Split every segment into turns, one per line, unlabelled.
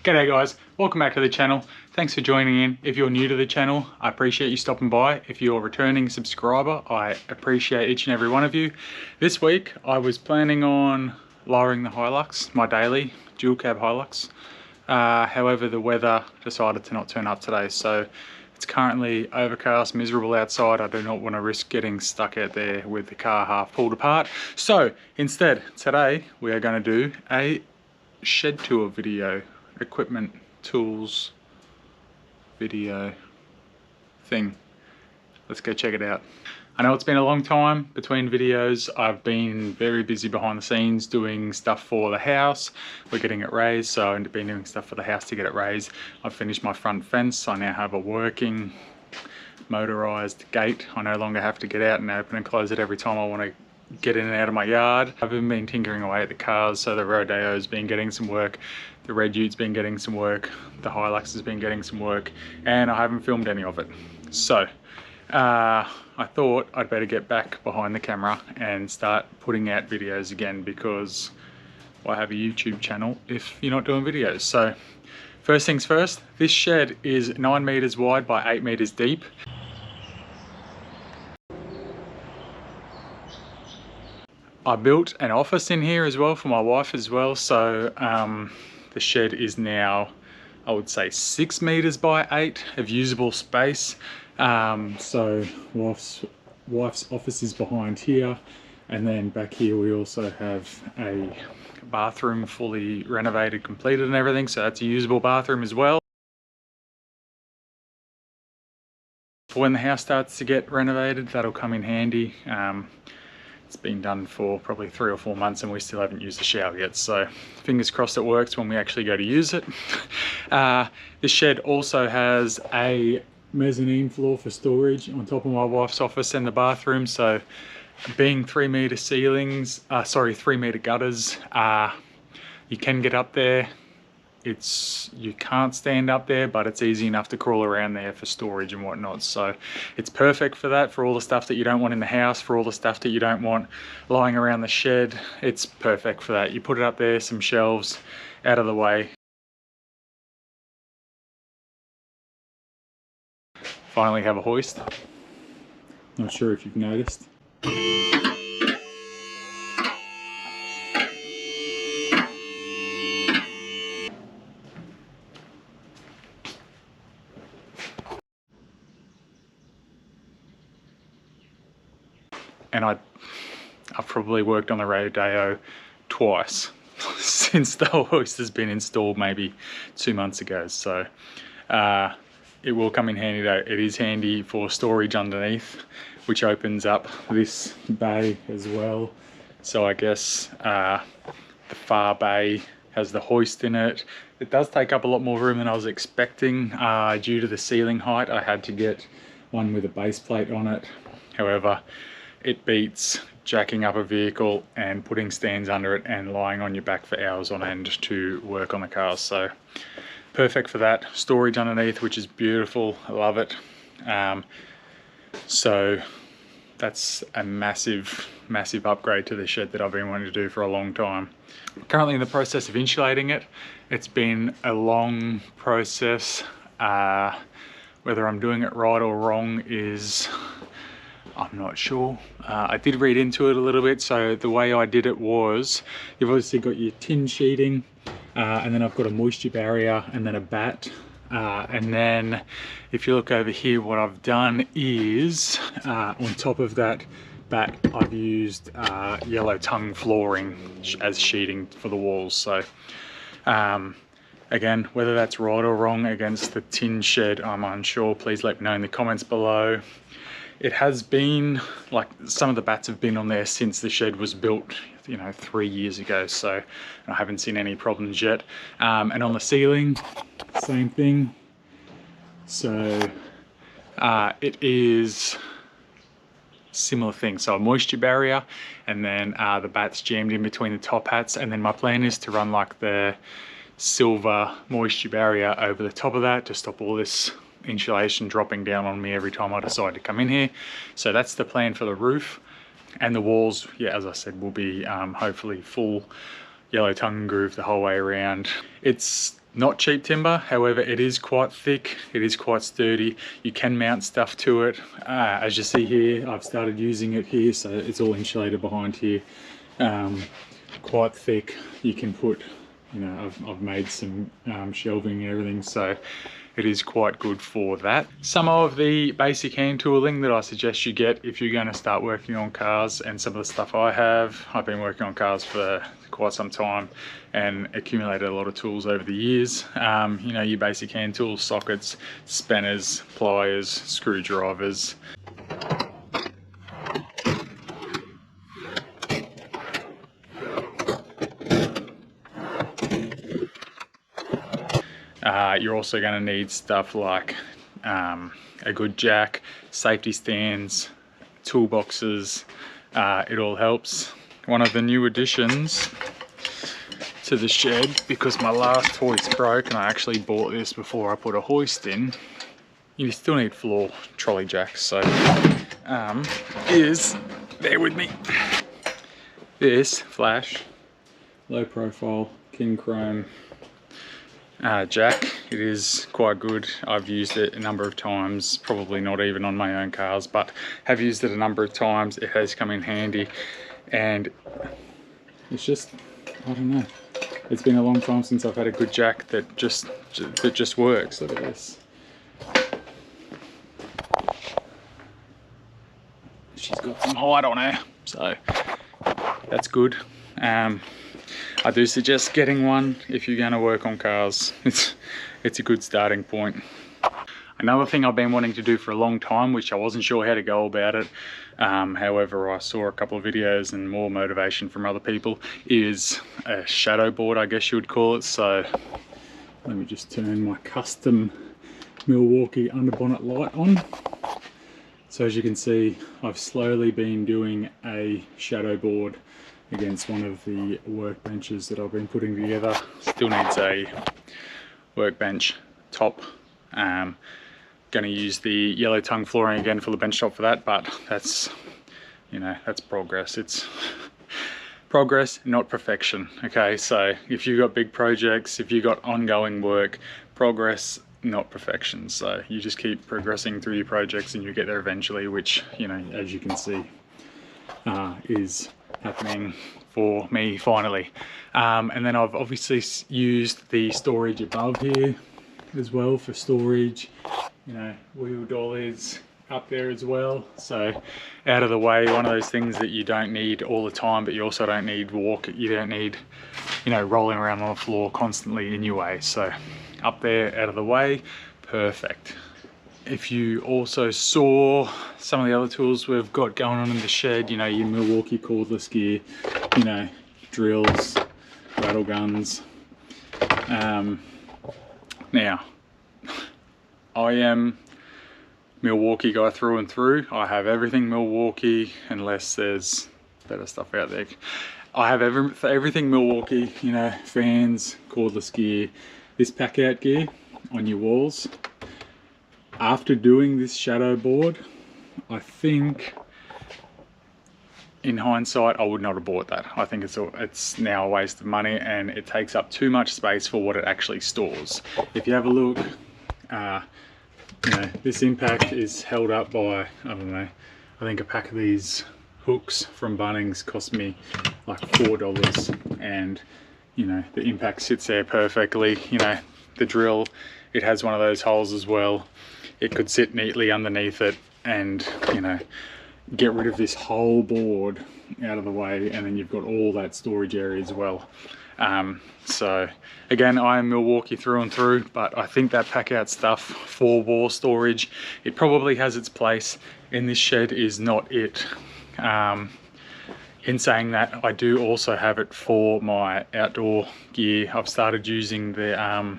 G'day guys, welcome back to the channel. Thanks for joining in. If you're new to the channel, I appreciate you stopping by. If you're a returning subscriber, I appreciate each and every one of you. This week, I was planning on lowering the Hilux, my daily dual cab Hilux. However, the weather decided to not turn up today, so it's currently overcast, miserable outside. I do not want to risk getting stuck out there with the car half pulled apart. So instead, today we are going to do a shed tour video, equipment, tools, video thing. Let's go check it out. I know it's been a long time between videos. I've been very busy behind the scenes doing stuff for the house. We're getting it raised, so I've been doing stuff for the house to get it raised. I've finished my front fence. I now have a working motorized gate. I no longer have to get out and open and close it every time I want to get in and out of my yard. I've been tinkering away at the cars, so the Rodeo's been getting some work, the Red Ute's been getting some work, the Hilux has been getting some work, and I haven't filmed any of it. So I thought I'd better get back behind the camera and start putting out videos again, because why have a YouTube channel if you're not doing videos? So first things first, this shed is 9 meters wide by 8 meters deep. I built an office in here as well for my wife as well, so the shed is now, I would say, 6 meters by 8 of usable space. So wife's office is behind here, and then back here we also have a bathroom fully renovated, completed and everything, so that's a usable bathroom as well. For when the house starts to get renovated, that'll come in handy. It's been done for probably 3 or 4 months and we still haven't used the shower yet, so fingers crossed it works when we actually go to use it. This shed also has a mezzanine floor for storage on top of my wife's office and the bathroom, so being 3 meter ceilings, 3 meter gutters, you can get up there. You can't stand up there, but it's easy enough to crawl around there for storage and whatnot. So it's perfect for that, for all the stuff that you don't want in the house, for all the stuff that you don't want lying around the shed. It's perfect for that. You put it up there, some shelves out of the way. Finally have a hoist. Not sure if you've noticed. And I've probably worked on the Rodeo twice since the hoist has been installed, maybe 2 months ago. So it will come in handy though. It is handy for storage underneath, which opens up this bay as well. So I guess the far bay has the hoist in it. It does take up a lot more room than I was expecting. Due to the ceiling height, I had to get one with a base plate on it. However, it beats jacking up a vehicle and putting stands under it and lying on your back for hours on end to work on the car. So perfect for that. Storage underneath, which is beautiful. I love it. So that's a massive upgrade to the shed that I've been wanting to do for a long time. I'm currently in the process of insulating it. It's been a long process. Whether I'm doing it right or wrong is, I'm not sure. I did read into it a little bit. So the way I did it was, you've obviously got your tin sheeting, and then I've got a moisture barrier and then a bat. And then if you look over here, what I've done is, on top of that bat, I've used yellow tongue flooring as sheeting for the walls. So again, whether that's right or wrong against the tin shed, I'm unsure. Please let me know in the comments below. It has been, like, some of the bats have been on there since the shed was built, you know, 3 years ago, so I haven't seen any problems yet. And on the ceiling, same thing. So it is similar thing. So a moisture barrier, and then the bats jammed in between the top hats, and then my plan is to run like the silver moisture barrier over the top of that to stop all this insulation dropping down on me every time I decide to come in here. So that's the plan for the roof. And the walls, yeah, as I said, will be hopefully full yellow tongue groove the whole way around. It's not cheap timber, however it is quite thick, it is quite sturdy. You can mount stuff to it. As you see here, I've started using it here, so it's all insulated behind here. Quite thick. You can put, you know, I've made some shelving and everything, so it is quite good for that. Some of the basic hand tooling that I suggest you get if you're going to start working on cars, and some of the stuff I've been working on cars for quite some time and accumulated a lot of tools over the years. You know, your basic hand tools, sockets, spanners, pliers, screwdrivers. You're also going to need stuff like a good jack, safety stands, toolboxes. It all helps. One of the new additions to the shed, because my last hoist broke and I actually bought this before I put a hoist in, you still need floor trolley jacks, so bear with me, this flash low profile king chrome jack. It is quite good. I've used it a number of times, probably not even on my own cars, but have used it a number of times. It has come in handy, and it's just, I don't know, it's been a long time since I've had a good jack that just works. Look at this. She's got some height on her, so that's good. I do suggest getting one if you're going to work on cars. It's a good starting point. Another thing I've been wanting to do for a long time, which I wasn't sure how to go about it, however I saw a couple of videos and more motivation from other people, is a shadow board, I guess you would call it. So let me just turn my custom Milwaukee underbonnet light on. So as you can see, I've slowly been doing a shadow board against one of the workbenches that I've been putting together. Still needs a workbench top. Going to use the yellow tongue flooring again for the bench top for that, but that's, you know, that's progress. It's progress, not perfection. Okay, so if you've got big projects, if you've got ongoing work, progress, not perfection. So you just keep progressing through your projects and you get there eventually, which, you know, as you can see, is happening for me finally. And then I've obviously used the storage above here as well for storage, you know, wheel dollies up there as well. So out of the way, one of those things that you don't need all the time, but you also don't need you don't need, you know, rolling around on the floor constantly in your way. So up there, out of the way, perfect. If you also saw some of the other tools we've got going on in the shed, you know, your Milwaukee cordless gear, you know, drills, rattle guns. Now, I am Milwaukee guy through and through. I have everything Milwaukee, unless there's better stuff out there. I have everything Milwaukee, you know, fans, cordless gear, this pack out gear on your walls. After doing this shadow board, I think in hindsight I would not have bought that. I think it's now a waste of money, and it takes up too much space for what it actually stores. If you have a look, you know, this impact is held up by, I don't know, I think a pack of these hooks from Bunnings cost me like $4, and you know, the impact sits there perfectly. You know, the drill, it has one of those holes as well. It could sit neatly underneath it and, you know, get rid of this whole board out of the way, and then you've got all that storage area as well. So again, I am Milwaukee through and through, but I think that pack out stuff for wall storage, it probably has its place. In this shed is not it. In saying that, I do also have it for my outdoor gear. I've started using the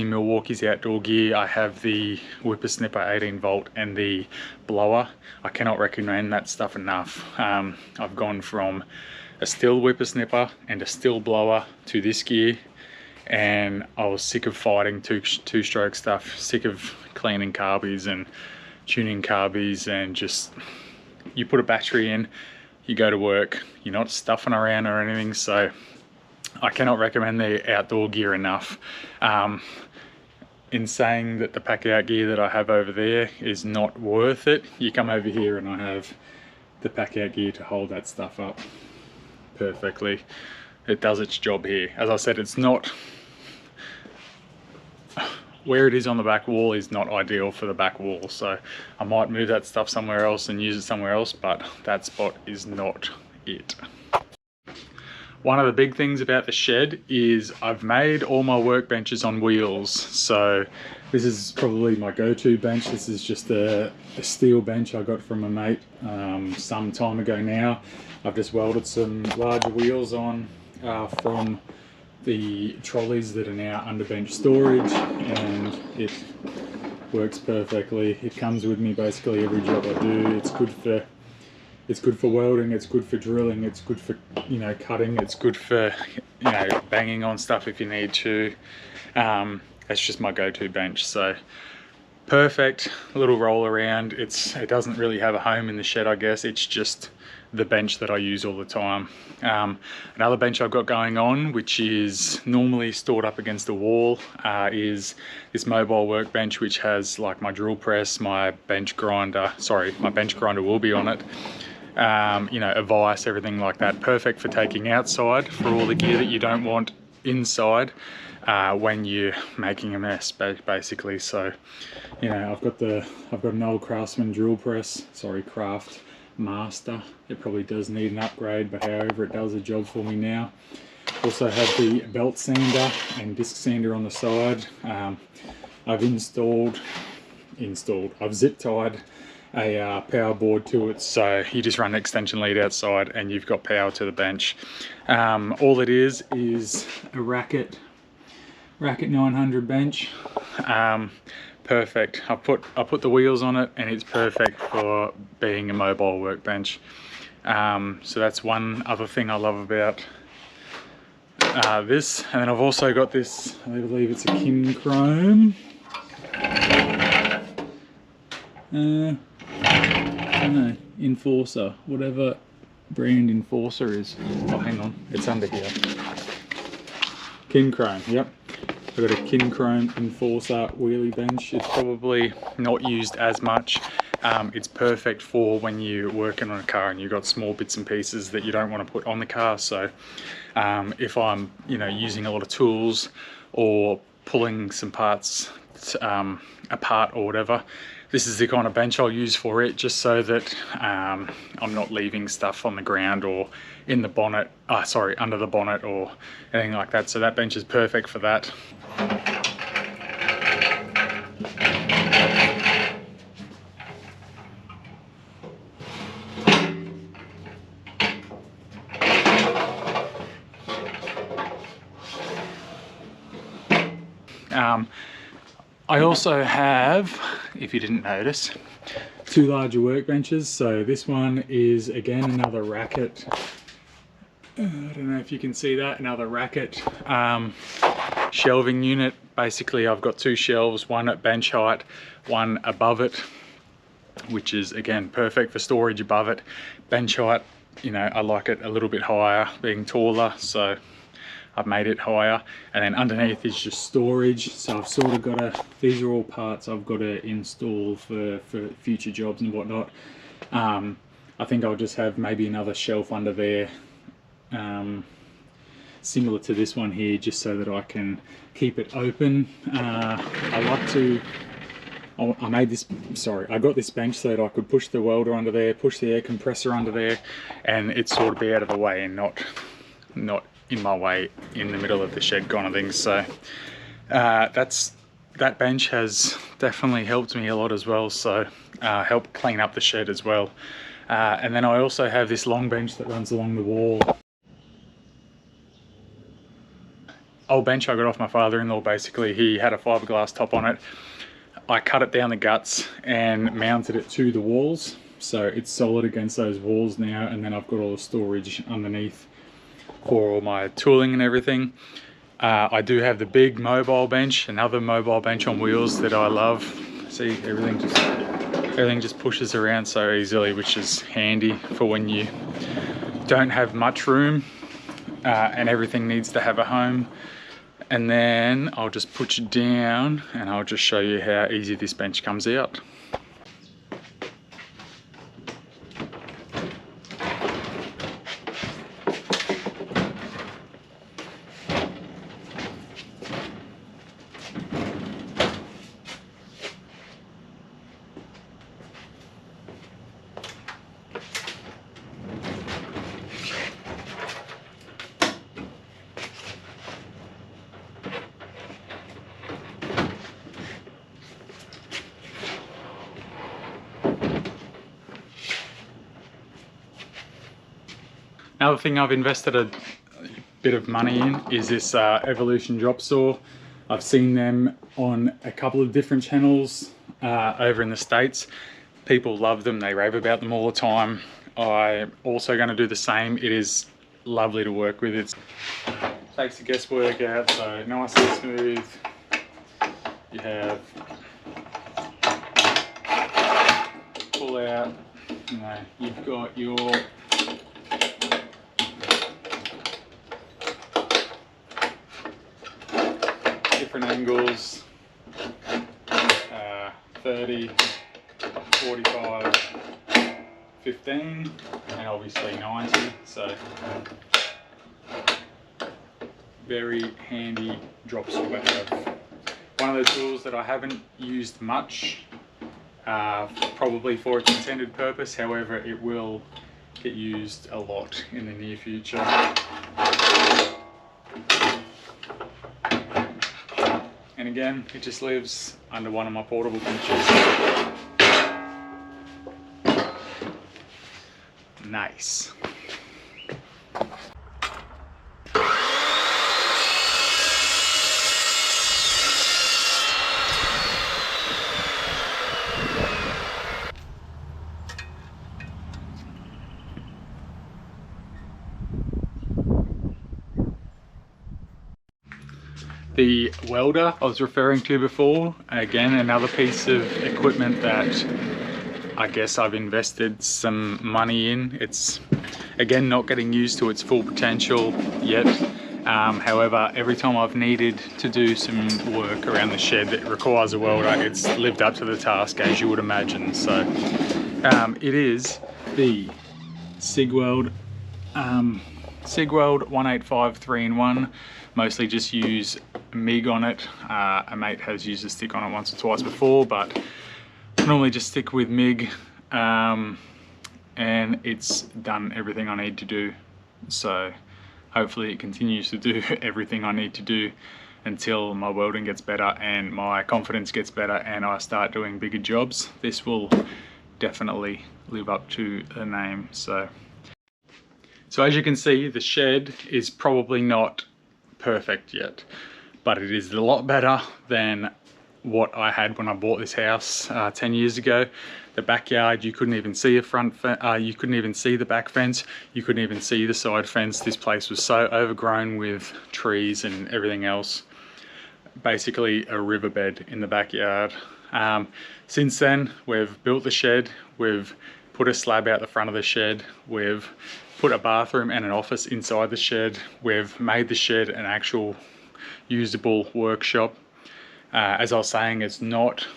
Milwaukee's outdoor gear. I have the Whippersnipper 18 volt and the blower. I cannot recommend that stuff enough. I've gone from a still Whippersnipper and a still blower to this gear, and I was sick of fighting two-stroke stuff, sick of cleaning carbies and tuning carbies, and just, you put a battery in, you go to work, you're not stuffing around or anything. So I cannot recommend the outdoor gear enough. In saying that the pack out gear that I have over there is not worth it, you come over here and I have the pack out gear to hold that stuff up perfectly. It does its job here. As I said, it's not, where it is on the back wall is not ideal for the back wall, so I might move that stuff somewhere else and use it somewhere else, but that spot is not it. One of the big things about the shed is I've made all my workbenches on wheels. So this is probably my go-to bench. This is just a steel bench I got from a mate some time ago now. I've just welded some larger wheels on from the trolleys that are now under bench storage, and it works perfectly. It comes with me basically every job I do. It's good for welding, it's good for drilling, it's good for, you know, cutting, it's good for, you know, banging on stuff if you need to. It's just my go-to bench. So perfect little roll around. It doesn't really have a home in the shed, I guess. It's just the bench that I use all the time. Another bench I've got going on, which is normally stored up against the wall, is this mobile workbench, which has like my drill press, my bench grinder. Sorry, my bench grinder will be on it. You know, a vise, everything like that. Perfect for taking outside for all the gear that you don't want inside when you're making a mess, basically. So, you know, I've got an old Craftsman drill press, sorry, Craft Master. It probably does need an upgrade, but however, it does a job for me now. Also have the belt sander and disc sander on the side. I've I've zip tied a power board to it, so you just run an extension lead outside and you've got power to the bench. All it is a Racket 900 bench. Perfect. I put the wheels on it and it's perfect for being a mobile workbench. So that's one other thing I love about this. And then I've also got this, I believe it's a Kin Chrome. I don't know, Enforcer, whatever brand Enforcer is. Oh, hang on, it's under here. Kin Chrome, yep. I've got a Kin Chrome Enforcer wheelie bench. It's probably not used as much. It's perfect for when you're working on a car and you've got small bits and pieces that you don't want to put on the car. So if I'm, you know, using a lot of tools or pulling some parts apart or whatever, this is the kind of bench I'll use for it, just so that I'm not leaving stuff on the ground or in the bonnet, under the bonnet or anything like that. So that bench is perfect for that. I also have, if you didn't notice, two larger workbenches. So this one is again another Racket. I don't know if you can see that, another Racket shelving unit. Basically I've got two shelves, one at bench height, one above it, which is again perfect for storage above it. Bench height, you know, I like it a little bit higher, being taller, so I've made it higher. And then underneath is just storage. So I've sort of got these are all parts I've got to install for future jobs and whatnot. I think I'll just have maybe another shelf under there, similar to this one here, just so that I can keep it open. I got this bench so that I could push the welder under there, push the air compressor under there, and it sort of be out of the way and not in my way in the middle of the shed kind of thing. So that bench has definitely helped me a lot as well, so helped clean up the shed as well. And then I also have this long bench that runs along the wall. Old bench I got off my father-in-law. Basically he had a fiberglass top on it. I cut it down the guts and mounted it to the walls, so it's solid against those walls now. And then I've got all the storage underneath for all my tooling and everything. I do have the big mobile bench, another mobile bench on wheels that I love. See, everything just pushes around so easily, which is handy for when you don't have much room and everything needs to have a home. And then I'll just put you down and I'll just show you how easy this bench comes out. Another thing I've invested a bit of money in is this Evolution drop saw. I've seen them on a couple of different channels over in the States. People love them, they rave about them all the time. I'm also going to do the same. It is lovely to work with. It takes the guesswork out, so nice and smooth. You have pull out, you know, you've got your different angles, 30, 45, 15, and obviously 90, so very handy drop saw to have. One of the tools that I haven't used much, probably for its intended purpose, however it will get used a lot in the near future. And again, it just lives under one of my portable benches. Nice. The welder I was referring to before, again another piece of equipment that I guess I've invested some money in. It's again not getting used to its full potential yet. However, every time I've needed to do some work around the shed that requires a welder, it's lived up to the task, as you would imagine. So it is the Sigweld 185 3-in-1. Mostly just use MIG on it. A mate has used a stick on it once or twice before, but I normally just stick with MIG, and it's done everything I need to do. So hopefully it continues to do everything I need to do until my welding gets better and my confidence gets better and I start doing bigger jobs. This will definitely live up to the name. So as you can see, the shed is probably not perfect yet, but it is a lot better than what I had when I bought this house 10 years ago. The backyard, you couldn't even see you couldn't even see the back fence, you couldn't even see the side fence. This place was so overgrown with trees and everything else. Basically a riverbed in the backyard. Since then, we've built the shed, we've put a slab out the front of the shed, we've put a bathroom and an office inside the shed, we've made the shed an actual usable workshop. As I was saying, it's not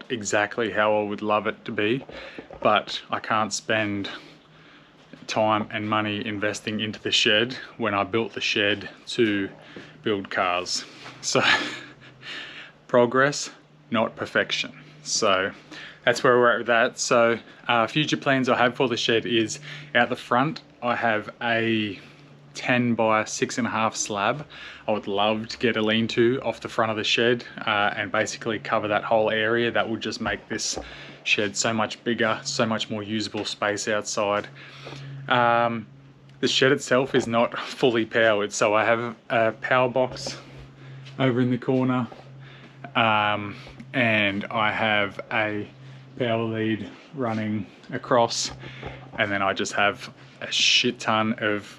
exactly how I would love it to be, but I can't spend time and money investing into the shed when I built the shed to build cars. So progress, not perfection. So that's where we're at with that. So future plans I have for the shed is out the front I have a 10 by 6.5 slab. I would love to get a lean-to off the front of the shed and basically cover that whole area. That would just make this shed so much bigger, so much more usable space outside. The shed itself is not fully powered, so I have a power box over in the corner, and I have a power lead running across, and then I just have a shit ton of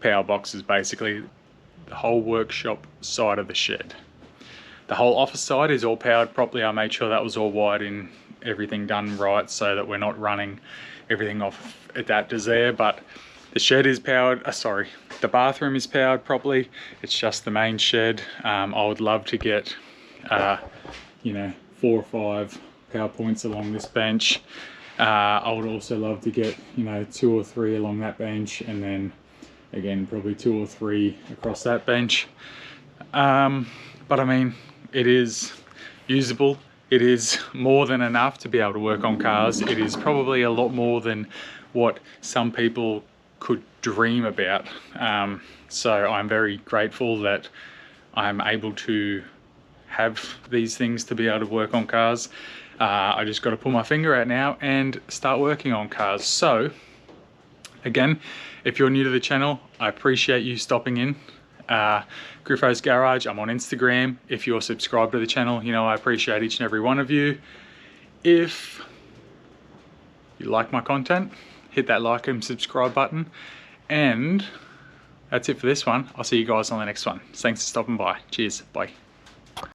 power boxes, basically the whole workshop side of the shed. The whole office side is all powered properly. I made sure that was all wired in, everything done right, so that we're not running everything off adapters there. But The shed is powered, sorry, the bathroom is powered properly. It's just the main shed. I would love to get, you know, 4 or 5 power points along this bench. I would also love to get, you know, 2 or 3 along that bench, and then again probably 2 or 3 across that bench. But I mean, it is usable. It is more than enough to be able to work on cars. It is probably a lot more than what some people could dream about. So I'm very grateful that I'm able to have these things to be able to work on cars. I just got to pull my finger out now and start working on cars. So again, if you're new to the channel, I appreciate you stopping in. Griffo's Garage, I'm on Instagram. If you're subscribed to the channel, you know I appreciate each and every one of you. If you like my content, hit that like and subscribe button. And that's it for this one. I'll see you guys on the next one. Thanks for stopping by. Cheers. Bye.